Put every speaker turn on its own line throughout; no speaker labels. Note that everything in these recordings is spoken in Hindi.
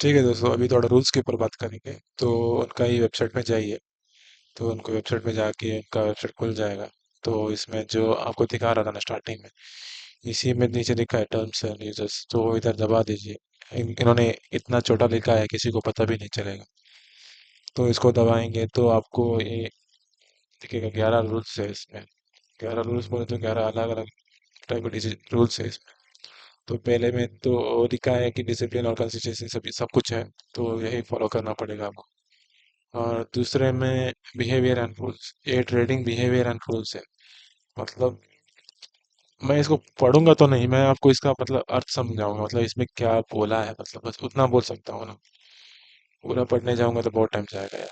ठीक है दोस्तों, अभी थोड़ा रूल्स के ऊपर बात करेंगे। तो उनका ही वेबसाइट में जाइए। तो उनको वेबसाइट में जाके उनका वेबसाइट खुल जाएगा। तो इसमें जो आपको दिखा रहा था ना स्टार्टिंग में, इसी में नीचे लिखा है टर्म्स एंड यूजर्स, तो वो इधर दबा दीजिए। इन्होंने इतना छोटा लिखा है, किसी को पता भी नहीं चलेगा। तो इसको दबाएंगे तो आपको ये दिखेगा 11 रूल्स है इसमें। 11 रूल्स बोले तो 11 अलग अलग टाइप के रूल्स है इसमें। तो पहले में तो लिखा है कि डिसिप्लिन और कंसिस्टेंसी सभी सब कुछ है। तो यही फॉलो करना पड़ेगा आपको। और दूसरे में बिहेवियर एंड रूल्स, ये ट्रेडिंग बिहेवियर एंड रूल्स है। मतलब मैं इसको पढ़ूंगा तो नहीं, मैं आपको इसका मतलब अर्थ समझाऊंगा, मतलब इसमें क्या बोला है, मतलब बस उतना बोल सकता हूँ ना। पूरा पढ़ने जाऊंगा तो बहुत टाइम जाएगा यार।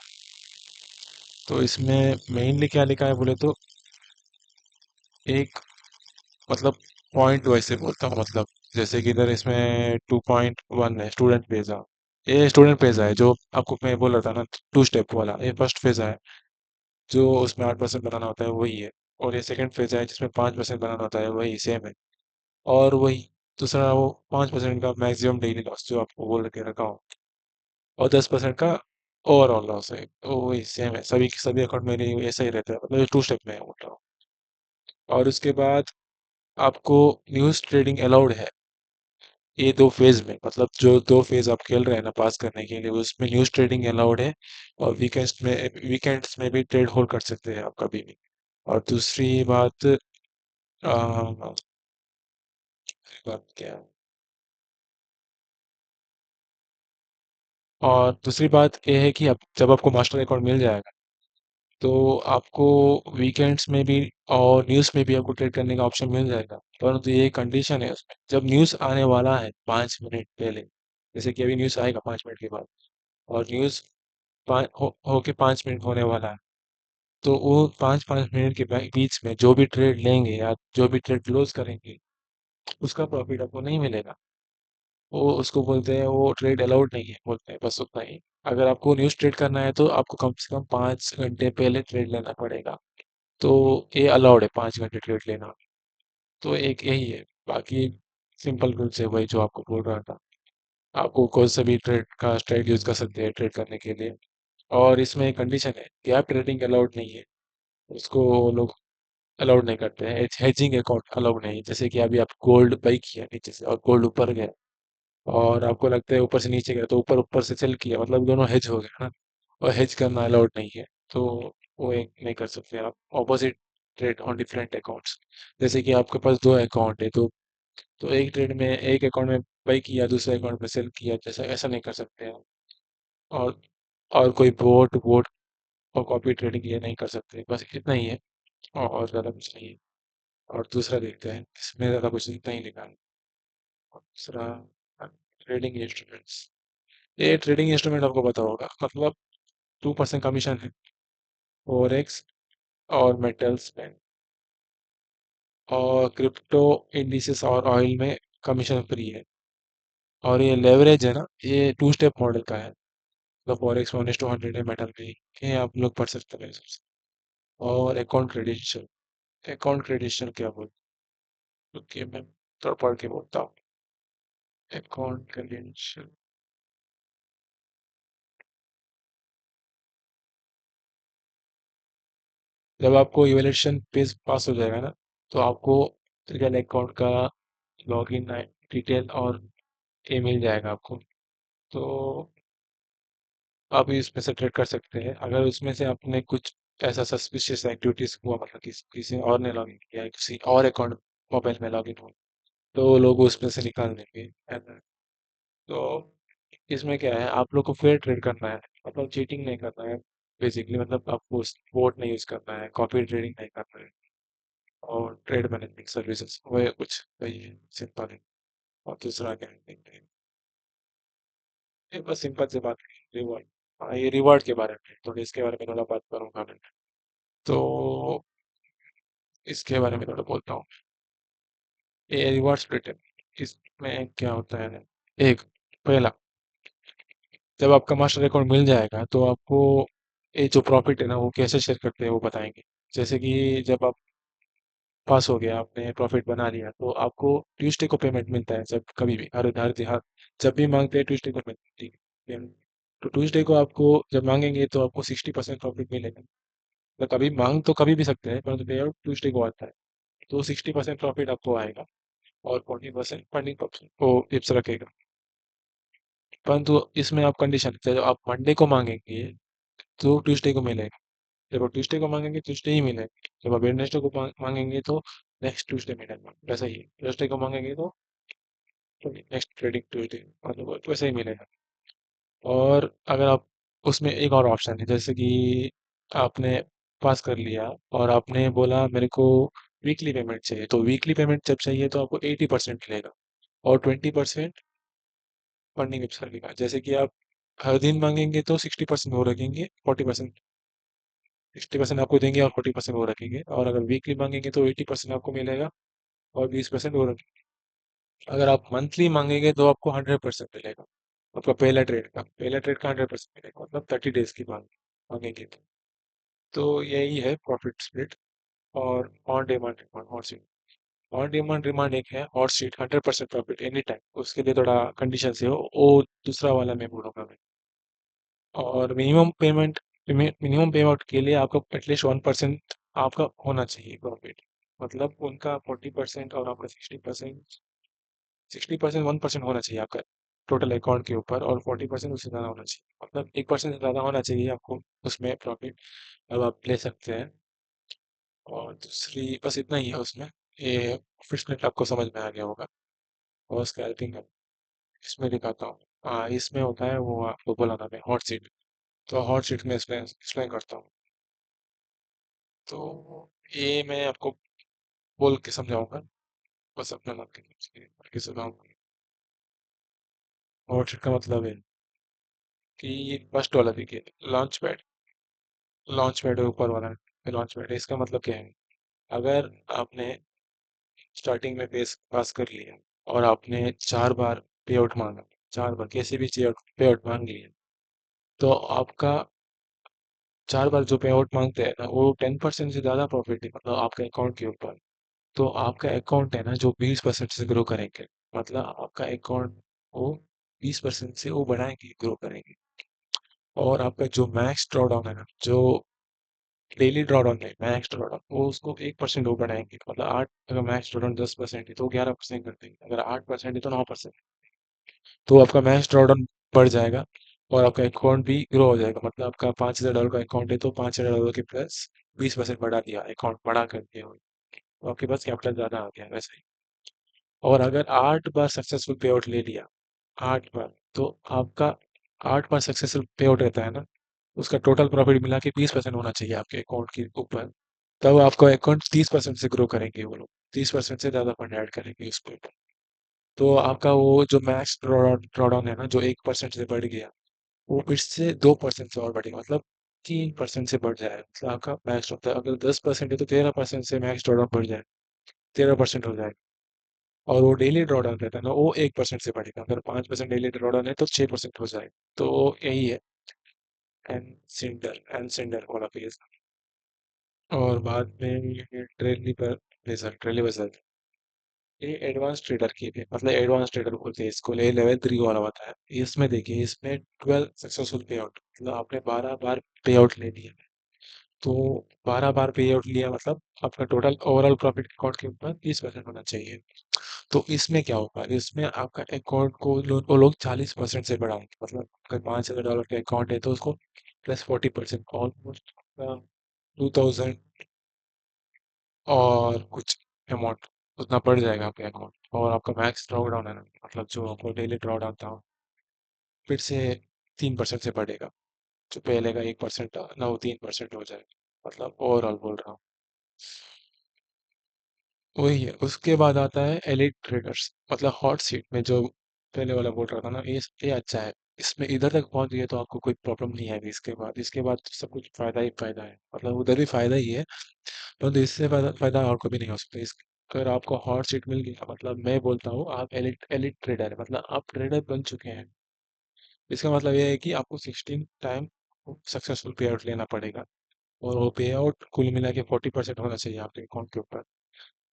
तो इसमें मेइनली क्या लिखा है बोले तो, एक मतलब पॉइंट वैसे बोलता हूँ, मतलब जैसे कि इधर इसमें 2.1 है स्टूडेंट वीजा। ये स्टूडेंट वीजा है जो आपको मैं बोल रहा था ना, 2 स्टेप वाला, ये फर्स्ट फेज है। जो उसमें 8% बनाना होता है वही है। और ये सेकंड फेज है जिसमें 5% बनाना होता है, वही सेम है। और वही दूसरा, वो 5% का मैक्सिमम डेली लॉस जो आपको बोल के रखा हो, और 10% का ओवरऑल लॉस है, तो वही सेम है। सभी सभी अकाउंट में नहीं ऐसा ही रहता है, मतलब 2 स्टेप में है बोल रहा हूँ। और उसके बाद आपको न्यूज़ ट्रेडिंग अलाउड है ये 2 फेज में, मतलब जो 2 फेज आप खेल रहे हैं ना पास करने के लिए, उसमें न्यूज़ ट्रेडिंग अलाउड है। और वीकेंड्स में भी ट्रेड होल्ड कर सकते हैं आप कभी भी। और दूसरी बात, बात क्या है? और दूसरी बात ये है कि अब जब आपको मास्टर अकाउंट मिल जाएगा, तो आपको वीकेंड्स में भी और न्यूज़ में भी आपको ट्रेड करने का ऑप्शन मिल जाएगा। परंतु ये कंडीशन है उसमें, जब न्यूज़ आने वाला है 5 मिनट पहले, जैसे कि अभी न्यूज़ आएगा 5 मिनट के बाद, और न्यूज़ होके 5 मिनट होने वाला है, तो वो 5 5 मिनट के बीच में जो भी ट्रेड लेंगे या जो भी ट्रेड क्लोज करेंगे, उसका प्रॉफिट आपको नहीं मिलेगा। वो उसको बोलते हैं, वो ट्रेड अलाउड नहीं है बोलते हैं, बस उतना ही। अगर आपको न्यूज़ ट्रेड करना है तो आपको कम से कम 5 घंटे पहले ट्रेड लेना पड़ेगा। तो ये अलाउड है 5 घंटे ट्रेड लेना। तो एक यही है। बाकी सिंपल रूल्स है वही जो आपको बोल रहा था। आपको कोई से भी ट्रेड का स्ट्रेट यूज कर सकते हैं ट्रेड करने के लिए। और इसमें एक कंडीशन है, गैप ट्रेडिंग अलाउड नहीं है। उसको वो लोग अलाउड नहीं करते हैं। हेजिंग अकाउंट अलाउड नहीं है। जैसे कि अभी आप गोल्ड बाई किया नीचे से और गोल्ड ऊपर गया, और आपको लगता है ऊपर से नीचे गया, तो ऊपर ऊपर से सेल किया, मतलब दोनों हेज हो गया ना। और हेज करना अलाउड नहीं है। तो वो एक नहीं कर सकते आप opposite trade on different accounts. जैसे कि आपके पास 2 अकाउंट है, तो एक ट्रेड में एक अकाउंट में बाई किया, दूसरे अकाउंट में सेल किया, जैसा ऐसा नहीं कर सकते हैं। और और कोई बोट वोट और कॉपी ट्रेडिंग ये नहीं कर सकते, बस इतना ही है। और ज़्यादा कुछ नहीं है। और दूसरा देखते हैं, इसमें ज़्यादा कुछ नहीं लिखा है। और दूसरा, ट्रेडिंग इंस्ट्रूमेंट्स। ये ट्रेडिंग इंस्ट्रूमेंट आपको पता होगा, मतलब 2% कमीशन है फॉरेक्स और मेटल्स में। और क्रिप्टो इंडिसेस और ऑयल में कमीशन फ्री है। और ये लेवरेज है ना, ये 2 स्टेप मॉडल का है। मतलब फॉरेक्स 1:100 है, मेटल में ये आप लोग पढ़ सकते हैं सबसे। और अकाउंट क्रेडेंशियल क्या बोलते हैं, ओके मैं थोड़ा पढ़ के बोलता हूँ। अकाउंट क्रेडेंशियल, जब आपको इवैल्यूएशन पेज पास हो जाएगा ना, तो आपको रियल अकाउंट का लॉगिन डिटेल और ये मिल जाएगा आपको। तो आप इसमें से ट्रेड कर सकते हैं। अगर उसमें से आपने कुछ ऐसा सस्पिशियस एक्टिविटीज हुआ, मतलब किसी और ने लॉगिन किया है, किसी और अकाउंट मोबाइल में लॉगिन हुआ, तो लोग उसमें से निकाल देंगे, है ना। तो इसमें क्या है, आप लोग को फेयर ट्रेड करना है, मतलब चीटिंग नहीं करना है। बेसिकली मतलब आपको बोट नहीं यूज करना है, कॉपी ट्रेडिंग नहीं करना है। और ट्रेड मैनेजमेंट सर्विसेज वही कुछ वही है, सिंपल है। और दूसरा क्या है, ये बस सिंपल से बात करें रिवॉर्ड। हाँ, ये रिवॉर्ड के बारे में, तो इसके बारे में थोड़ा बात करूंगा मैं। तो इसके बारे में थोड़ा बोलता हूँ। ये रिवॉर्ड स्प्लिट है। इसमें क्या होता है, एक, पहला, जब आपका मास्टर अकाउंट मिल जाएगा तो आपको ये जो प्रॉफिट है ना वो कैसे शेयर करते हैं वो बताएंगे। जैसे कि जब आप पास हो गया, आपने प्रॉफिट बना लिया, तो आपको ट्यूसडे को पेमेंट मिलता है, जब कभी भी हर जब भी मांगते हैं ट्यूसडे को मिलती है। तो ट्यूसडे को आपको जब मांगेंगे तो आपको 60% प्रॉफिट मिलेगा। तो कभी मांग तो कभी भी सकते हैं, परंतु पे आउट ट्यूसडे को आता है। तो 60% प्रॉफिट आपको आएगा और 40% फंडिंग को टिप्स रखेगा। परंतु इसमें आप कंडीशन, जब आप मंडे को मांगेंगे तो ट्यूसडे को मिलेगा। जब आप ट्यूसडे को मांगेंगे ट्यूसडे ही मिलेगा। जब आप वेडनेसडे को मांगेंगे तो नेक्स्ट ट्यूसडे मिलेगा। वैसा ही थर्सडे को मांगेंगे तो नेक्स्ट ट्रेडिंग ट्यूसडे, मतलब वैसा ही मिलेगा। और अगर आप उसमें एक और ऑप्शन है, जैसे कि आपने पास कर लिया और आपने बोला मेरे को वीकली पेमेंट चाहिए, तो वीकली पेमेंट जब चाहिए तो आपको 80% मिलेगा और 20% फंडिंग वेब सर्विस। जैसे कि आप हर दिन मांगेंगे तो 60% वो रखेंगे, 40% 60% आपको देंगे और 40% वो रखेंगे, और अगर वीकली मांगेंगे तो 80% आपको मिलेगा और 20% वो रखेंगे। अगर आप मंथली मांगेंगे तो आपको 100% मिलेगा। आपका पहला ट्रेड का 100% मिलेगा, मतलब 30 डेज की मांगेंगे तो यही है प्रॉफिट स्प्लिट। और on demand remand hot seat, on demand remand एक है, hot seat 100% profit any time, उसके लिए थोड़ा कंडीशन से हो वो दूसरा वाला मैं बोलूँगा मैं। और मिनिमम पेमेंट के लिए आपको एटलीस्ट 1% आपका होना चाहिए प्रॉफिट। मतलब उनका 40% और आपका 60% 1% होना चाहिए आपका टोटल अकाउंट के ऊपर, और 40% उससे ज़्यादा होना चाहिए, मतलब 1% से ज़्यादा होना चाहिए आपको उसमें प्रॉफिट। अब आप ले सकते हैं। और दूसरी बस इतना ही है उसमें। ये फिशनेट आपको समझ में आ गया होगा। और स्कैल्पिंग इसमें दिखाता हूँ। हाँ, इसमें होता है वो आपको बोला था मैं, हॉट सीट। तो हॉट सीट में एक्सप्लेन एक्सप्लेन करता हूँ। तो ये मैं आपको बोल के समझाऊंगा, बस अपना मन के सुनाऊंगा। हॉट सीट का मतलब है कि फर्स्ट वाला देखिए, लॉन्च पैड। लॉन्च पैड है ऊपर वाला, लॉन्च पैड है, इसका मतलब क्या है? अगर आपने स्टार्टिंग में पास कर लिया और आपने 4 बार पे आउट मांगा, 4 बार कैसे भी पे आउट मांग लिया, तो आपका 4 बार जो पे आउट मांगते हैं ना, वो 10% से ज़्यादा प्रॉफिट है, मतलब आपके अकाउंट के ऊपर। तो आपका अकाउंट है ना जो 20% से ग्रो करेंगे, मतलब आपका अकाउंट वो 20% से वो बढ़ाएंगे, ग्रो करेंगे। और आपका जो मैक्स ड्रॉडाउन है ना, जो डेली ड्रॉडाउन है मैक्स ड्रॉडाउन, वो उसको 1% वो बढ़ाएंगे, मतलब आठ, अगर मैक्स ड्रॉडाउन 10% है तो 11% कर देंगे, अगर 8% है तो 9%। तो आपका मैक्स ड्रॉडाउन बढ़ जाएगा और आपका अकाउंट भी ग्रो हो जाएगा, मतलब आपका $5,000 का अकाउंट है तो $5,000 के प्लस 20% बढ़ा दिया, अकाउंट बढ़ा कर दिया, तो आपके पास कैपिटल ज़्यादा आ गया वैसे ही। और अगर 8 बार सक्सेसफुल पे आउट ले लिया, 8 बार, तो आपका 8 बार सक्सेसफुल पे आउट रहता है ना, उसका टोटल प्रॉफिट मिला के 20% होना चाहिए आपके अकाउंट के ऊपर। तब आपका अकाउंट 30% से ग्रो करेंगे वो लोग, 30% से ज़्यादा फंड ऐड करेंगे उसके ऊपर। तो आपका वो जो मैक्स ड्रॉडाउन है ना, जो 1% से बढ़ गया, वो फिर से 2% से और बढ़ेगा, मतलब 3% से बढ़ जाएगा, मतलब आपका मैक्स होता है, अगर 10% है तो 13% से मैक्स ड्रॉडाउन बढ़ जाए, 13% हो जाएगा। और वो डेली ड्रॉडाउन रहता है ना, वो 1% से बढ़ेगा, अगर 5% डेली ड्रॉडाउन है तो 6% हो जाएगा। तो यही है एनसेंडर वाला फेज। और बाद में ट्रेली पर सर ट्रेली पर ये एडवांस ट्रेडर की है, मतलब एडवांस ट्रेडर बोलते हैं इसको, ले लेवल 3 वाला होता है। इसमें देखिए, इसमें 12 सक्सेसफुल पे आउट, मतलब आपने 12 बार पे आउट ले लिया। तो 12 बार पे आउट लिया, मतलब आपका टोटल ओवरऑल प्रॉफिट अकाउंट के ऊपर 20% होना चाहिए। तो इसमें क्या होगा, इसमें आपका अकाउंट को वो लोग 40% से बढ़ाएंगे, मतलब अगर $5,000 के अकाउंट है तो उसको प्लस 40%, ऑलमोस्ट 2000 और कुछ अमाउंट उतना बढ़ जाएगा आपके अकाउंट। और आपका मैक्स ड्रॉ डाउन है ना, मतलब जो आपको डेली ड्रॉ डाउन था, फिर से 3% से बढ़ेगा। जो पहले का 1% था ना, वो 3% हो जाएगा, मतलब ओवरऑल बोल रहा हूँ। वही है। उसके बाद आता है एलिट ट्रेडर्स, मतलब हॉट सीट में, जो पहले वाला बोल रहा था ना, ये अच्छा है। इसमें इधर तक पहुंच गए तो आपको कोई प्रॉब्लम नहीं आएगी। इसके बाद तो सब कुछ फायदा ही फायदा है, मतलब उधर भी फायदा ही है, परंतु इससे फायदा फायदा और कभी नहीं हो सकता। इस अगर आपको हॉट सीट मिल गया, मतलब मैं बोलता हूँ आप एलिट एलिट ट्रेडर है, मतलब आप ट्रेडर बन चुके हैं। इसका मतलब ये है कि आपको 16 टाइम सक्सेसफुल पे आउट लेना पड़ेगा, और वो पे आउट कुल मिला के 40% होना चाहिए आपके अकाउंट के ऊपर।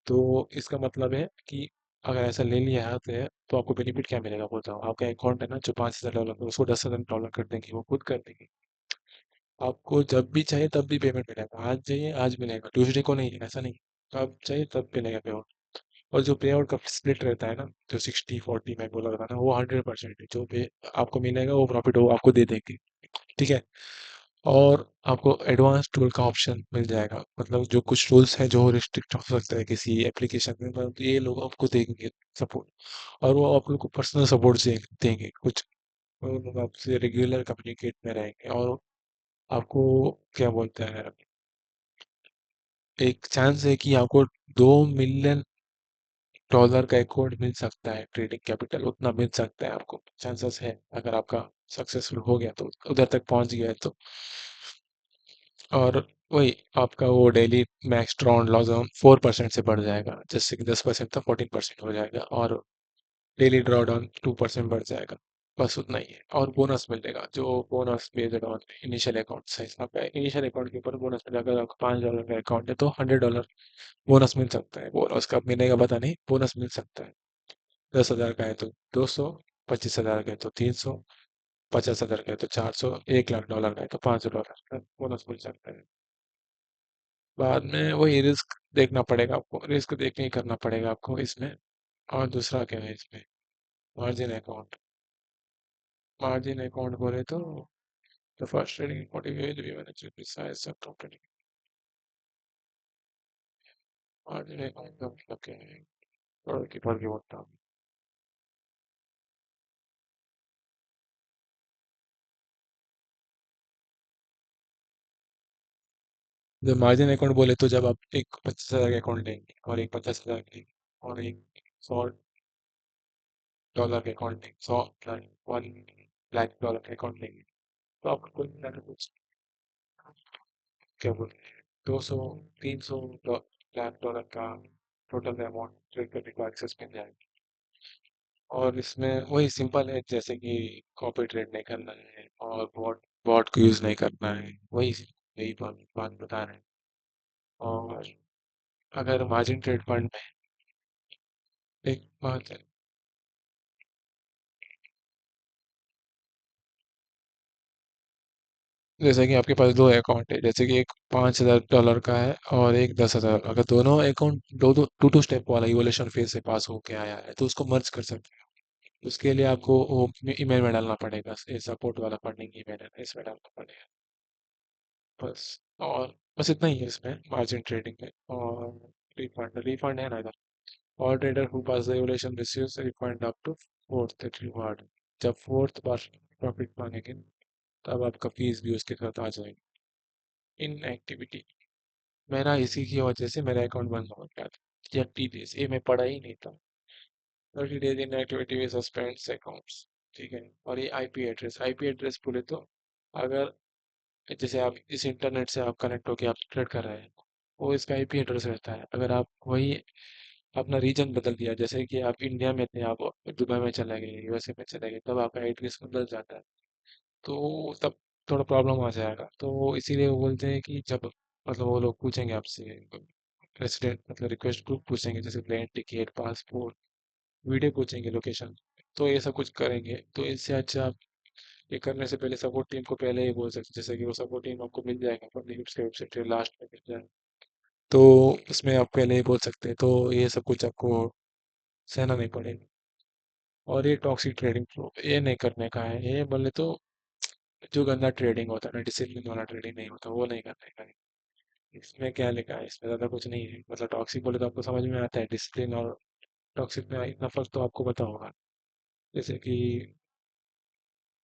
तो इसका मतलब है कि अगर ऐसा ले लिया है तो आपको बेनिफिट क्या मिलेगा बोलता हूँ। आपका अकाउंट है ना जो $5,000 का, उसको $10,000 कर देंगे, वो खुद कर देंगे। आपको जब भी चाहिए तब भी पेमेंट मिलेगा, आज चाहिए आज मिलेगा, ट्यूसडे को नहीं, ऐसा नहीं। कब चाहिए तब मिलेगा पेआउट। और जो पेआउट का स्प्लिट रहता है ना, जो 60-40 मैं बोला था ना, वो 100% है। जो पे आपको मिलेगा वो प्रॉफिट वो आपको दे देंगे। ठीक है। और आपको एडवांस टूल का ऑप्शन मिल जाएगा, मतलब जो कुछ टूल्स हैं जो रिस्ट्रिक्ट हो सकता है किसी एप्लीकेशन में, मतलब ये लोग आपको देंगे सपोर्ट। और वो आप लोग को पर्सनल सपोर्ट देंगे कुछ। वो लोग आपसे रेगुलर कम्युनिकेट में रहेंगे और आपको क्या बोलते हैं, एक चांस है कि आपको $2 मिलियन का अकाउंट मिल सकता है, ट्रेडिंग कैपिटल उतना मिल सकता है आपको, चांसेस है। अगर आपका सक्सेसफुल हो गया तो, उधर तक पहुंच गया है तो। और वही आपका वो डेली मैक्स ड्रॉ लॉस 4% से बढ़ जाएगा, जैसे कि 10% था 14% हो जाएगा। और डेली ड्रॉ डाउन 2% बढ़ जाएगा। बस उतना ही है। और बोनस मिलेगा, जो bonus based on initial account size, आपका इनिशियल अकाउंट के ऊपर बोनस मिलेगा। अगर आपका $5 का अकाउंट है तो $100 बोनस मिल सकता है। बोनस कब मिलेगा पता नहीं, बोनस मिल सकता है। 10,000 का है तो 200, 25,000 का है तो 300, 50,000 का है तो 400, $1,00,000 का है तो $500 का बोनस मिल सकता है। बाद में वही रिस्क देखना पड़ेगा आपको, रिस्क देख के ही करना पड़ेगा आपको इसमें। और दूसरा क्या है इसमें, मार्जिन अकाउंट। मार्जिन अकाउंट बोले तो the first trading account will be managed besides the company। Margin account का मतलब क्या है, पढ़ के बोलता हूँ। जब मार्जिन अकाउंट बोले तो जब आप एक 25,000 का अकाउंट लेंगे और एक 50,000 का लेंगे और एक $100 का अकाउंट लेंगे, 1 लाख डॉलर का अकाउंट लेंगे, तो आपको कुल मिला के कुछ क्या बोलते हैं, 200 300 लाख डॉलर का टोटल अमाउंट ट्रेड करने को एक्सेस मिल जाएगा। और इसमें वही सिंपल है, जैसे कि कॉपी ट्रेड नहीं करना है और बॉट बॉट को यूज़ नहीं करना है, वही यही बात बात बता रहे हैं। और अगर मार्जिन ट्रेड फंड में एक बात है, जैसे कि आपके पास दो अकाउंट है, जैसे कि एक $5,000 का है और एक 10,000, अगर दोनों अकाउंट दो दो टू टू स्टेप वाला इवोल्यूशन फेज से पास होके आया है तो उसको मर्ज कर सकते हैं। उसके लिए आपको वो ईमेल में डालना पड़ेगा, सपोर्ट वाला फंडिंग ईमेल है इसमें डालना पड़ेगा। बस। और बस इतना ही है इसमें मार्जिन ट्रेडिंग में। और रिफंड रिफंड है ना इधर, all trader who pass the evaluation receives a refund up to fourth reward। जब फोर्थ बार प्रॉफिट मांगेंगे तब आपका फीस भी उसके साथ आ जाएगी। इनएक्टिविटी, मेरा इसी की वजह से मेरा अकाउंट बंद हो गया था। 30 डेज, ये मैं पढ़ा ही नहीं था। 30 डेज इनएक्टिविटी में सस्पेंड्स अकाउंट्स। ठीक है। और ये आईपी एड्रेस बोले तो, अगर जैसे आप इस इंटरनेट से आप कनेक्ट होके आप ट्रेड कर रहे हैं, वो इसका आईपी एड्रेस रहता है। अगर आप वही अपना रीजन बदल दिया, जैसे कि आप इंडिया में थे, आप दुबई में चले गए, यूएसए में चले गए, तब आपका एड्रेस बदल जाता है। तो तब थोड़ा प्रॉब्लम आ जाएगा। तो इसीलिए वो बोलते हैं कि जब मतलब वो लोग पूछेंगे आपसे, रेसिडेंट मतलब रिक्वेस्ट ग्रुप पूछेंगे, जैसे प्लेन टिकट, पासपोर्ट, वीडियो पूछेंगे, लोकेशन। तो ये सब कुछ करेंगे, तो इससे अच्छा आप ये करने से पहले सपोर्ट टीम को पहले ही बोल सकते, जैसे कि वो सपोर्ट टीम आपको मिल जाएगा अपनी वेबसाइट लास्ट में मिल जाएगा। तो उसमें आप पहले ही बोल सकते हैं, तो ये सब कुछ आपको सहना नहीं पड़ेगा। और ये टॉक्सिक ट्रेडिंग फ्लो ये नहीं करने का है, ये बोले तो जो गंदा ट्रेडिंग होता है ना, डिसिप्लिन वाला ट्रेडिंग नहीं होता, वो नहीं करने का है। इसमें क्या लिखा है, इसमें ज़्यादा कुछ नहीं है। मतलब टॉक्सिक बोले तो आपको समझ में आता है, डिसिप्लिन और टॉक्सिक में इतना फर्क तो आपको पता होगा। जैसे कि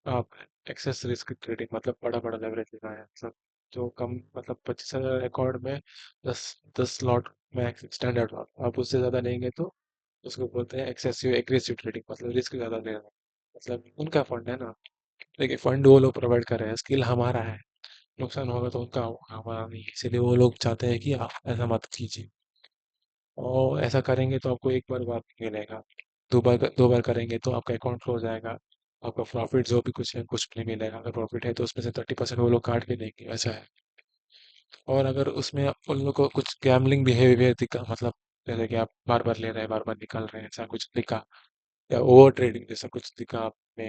आप एक्सेस रिस्क ट्रेडिंग, मतलब बड़ा बड़ा लेवरेज लेना है, मतलब जो कम, मतलब 25,000 रिकॉर्ड में दस 10 लॉट मैक्स स्टैंडर्ड लॉट, आप उससे ज़्यादा लेंगे तो उसको बोलते हैं एक्सेसिव एग्रेसिव ट्रेडिंग, मतलब रिस्क ज़्यादा लेना। मतलब उनका फंड है ना, देखिए फंड वो लोग प्रोवाइड कर रहे हैं, स्किल हमारा है। नुकसान होगा तो उनका होगा, हमारा नहीं है। इसीलिए वो लोग चाहते हैं कि आप ऐसा मत कीजिए। और ऐसा करेंगे तो आपको एक बार बात मिलेगा, दो बार करेंगे तो आपका अकाउंट क्लोज हो जाएगा। आपका प्रॉफिट जो भी कुछ है कुछ नहीं मिलेगा। अगर प्रॉफिट है तो उसमें से 30% वो लोग काट के देंगे, ऐसा है। और अगर उसमें उन लोग को कुछ गैम्बलिंग बिहेवियर दिखा, मतलब जैसे कि आप बार बार ले रहे हैं, बार बार निकाल रहे हैं, ऐसा कुछ दिखा, या ओवर ट्रेडिंग जैसा कुछ दिखा आपने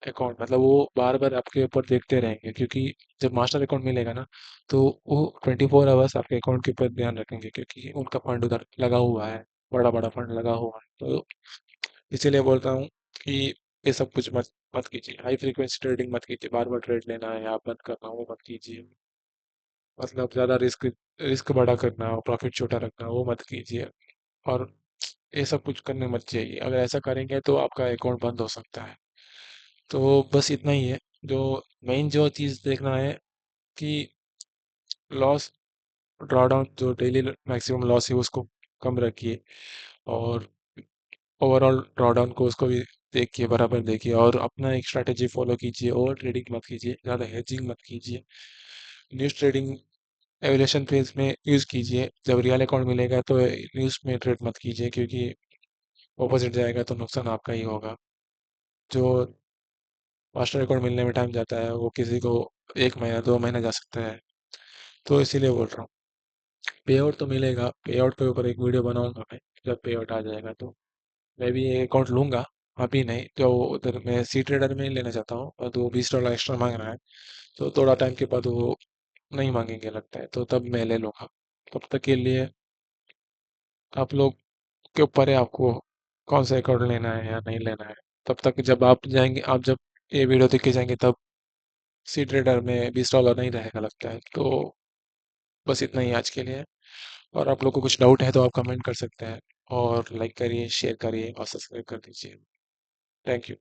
अकाउंट, मतलब वो बार बार आपके ऊपर देखते रहेंगे, क्योंकि जब मास्टर अकाउंट मिलेगा ना, तो वो 24 आवर्स आपके अकाउंट के ऊपर ध्यान रखेंगे, क्योंकि उनका फंड उधर लगा हुआ है, बड़ा बड़ा फंड लगा हुआ है। तो इसीलिए बोलता हूँ कि ये सब कुछ मत मत कीजिए, हाई फ्रीक्वेंसी ट्रेडिंग मत कीजिए, बार बार ट्रेड लेना है आप बंद करना, वो मत कीजिए। मतलब ज़्यादा रिस्क रिस्क बड़ा करना हो, प्रॉफिट छोटा रखना, वो मत कीजिए। और ये सब कुछ करने मत चाहिए, अगर ऐसा करेंगे तो आपका अकाउंट बंद हो सकता है। तो बस इतना ही है। जो मेन जो चीज़ देखना है कि लॉस ड्रॉडाउन, जो डेली मैक्सिमम लॉस है उसको कम रखिए, और ओवरऑल ड्रॉडाउन को उसको भी देखिए, बराबर देखिए, और अपना एक स्ट्रैटेजी फॉलो कीजिए, ओवर ट्रेडिंग मत कीजिए, ज़्यादा हेजिंग मत कीजिए। न्यूज़ ट्रेडिंग एवोल्यूशन फेज में यूज़ कीजिए, जब रियल अकाउंट मिलेगा तो न्यूज़ में ट्रेड मत कीजिए, क्योंकि ऑपोजिट जाएगा तो नुकसान आपका ही होगा। जो मास्टर अकाउंट मिलने में टाइम जाता है, वो किसी को 1 महीना 2 महीना जा सकता है। तो इसीलिए बोल रहा हूँ, पे आउट तो मिलेगा, पे आउट के ऊपर एक वीडियो बनाऊंगा मैं, जब पे आउट आ जाएगा तो मैं भी ये अकाउंट लूंगा। अभी नहीं, तो उधर मैं सी ट्रेडर में ही लेना चाहता हूँ, और तो $20 एक्स्ट्रा मांग रहा है, तो थोड़ा टाइम के बाद वो नहीं मांगेंगे लगता है, तो तब मैं ले लूंगा। तब तक के लिए आप लोग के ऊपर है, आपको कौन सा अकाउंट लेना है या नहीं लेना है। तब तक जब आप जाएंगे, आप जब ये वीडियो देख के जाएंगे, तब सी ट्रेडर में $20 नहीं रहेगा लगता है। तो बस इतना ही आज के लिए। और आप लोग को कुछ डाउट है तो आप कमेंट कर सकते हैं, और लाइक करिए, शेयर करिए और सब्सक्राइब कर दीजिए। Thank you.